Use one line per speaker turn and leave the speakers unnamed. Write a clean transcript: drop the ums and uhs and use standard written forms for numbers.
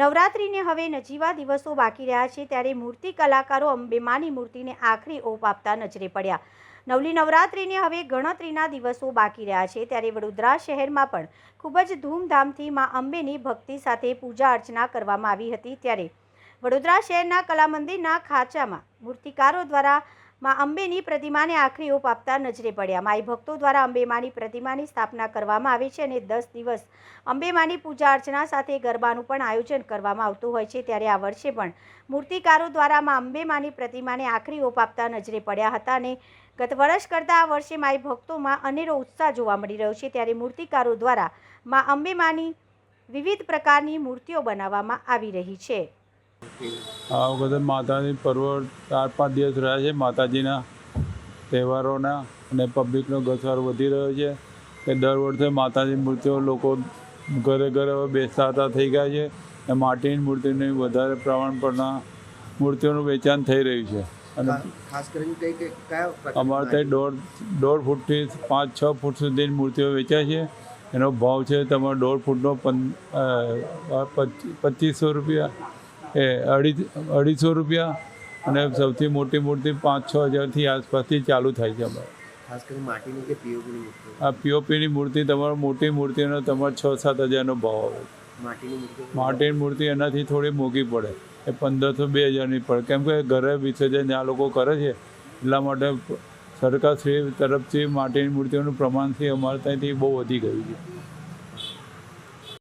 નવરાત્રિને હવે નજીવા દિવસો બાકી રહ્યા છે ત્યારે મૂર્તિ કલાકારો અંબેમાની મૂર્તિને આખરી ઓપ આપતા નજરે પડ્યા। નવલી નવરાત્રિને હવે ગણતરીના દિવસો બાકી રહ્યા છે ત્યારે વડોદરા શહેરમાં પણ ખૂબ જ ધૂમધામથી મા અંબેની ભક્તિ સાથે પૂજા અર્ચના કરવામાં આવી હતી। ત્યારે વડોદરા શહેરના કલા મંદિરના ખાંચામાં મૂર્તિકારો દ્વારા મા અંબેની પ્રતિમાને આખરી ઓપ આપતા નજરે પડ્યા। માઈ ભક્તો દ્વારા અંબેમાની પ્રતિમાની સ્થાપના કરવામાં આવી છે અને 10 દિવસ અંબેમાની પૂજા અર્ચના સાથે ગરબાનું પણ આયોજન કરવામાં આવતું હોય છે। ત્યારે આ વર્ષે પણ મૂર્તિકારો દ્વારા મા અંબેમાની પ્રતિમાને આખરી ઓપ આપતા નજરે પડ્યા હતા અને ગત વર્ષ કરતાં આ વર્ષે માઈ ભક્તોમાં અનેરો ઉત્સાહ જોવા મળી રહ્યો છે। ત્યારે મૂર્તિકારો દ્વારા મા અંબેમાની વિવિધ પ્રકારની મૂર્તિઓ બનાવવામાં આવી રહી છે।
આ વખતે માતાજી પર્વ 4-5 દિવસ રહ્યા છે। માતાજીના તહેવારોના અને પબ્લિકનો ઘસારો વધી રહ્યો છે કે દર વર્ષે માતાજી મૂર્તિઓ લોકો ઘરે ઘરે બેસતા હતા થઈ ગયા છે અને માટીની મૂર્તિની વધારે પ્રમાણ પરના મૂર્તિઓનું વેચાણ થઈ રહ્યું છે। અને
ખાસ કરીને
અમારે ત્યાં 1.5 ફૂટથી 5-6 ફૂટ સુધીની મૂર્તિઓ વેચાય છે। એનો ભાવ છે તમારો 1.5 ફૂટનો 2500 રૂપિયા, 250 રૂપિયા અને સૌથી મોટી મૂર્તિ 5-6 હજારથી આસપાસથી ચાલુ થાય છે અમારે।
ખાસ કરીને માટીની કે પીઓપીની મૂર્તિ?
આ પીઓપીની મૂર્તિ તમારો મોટી મૂર્તિનો તમારે 6-7 હજારનો ભાવ આવે। માટીની મૂર્તિ એનાથી થોડી મોંઘી પડે, એ 1500-2000ની પડે, કેમ કે ઘરે વિસર્જન આ લોકો કરે છે એટલા માટે સરકારશ્રી તરફથી માટીની મૂર્તિઓનું પ્રમાણથી અમારે ત્યાંથી બહુ વધી ગયું છે।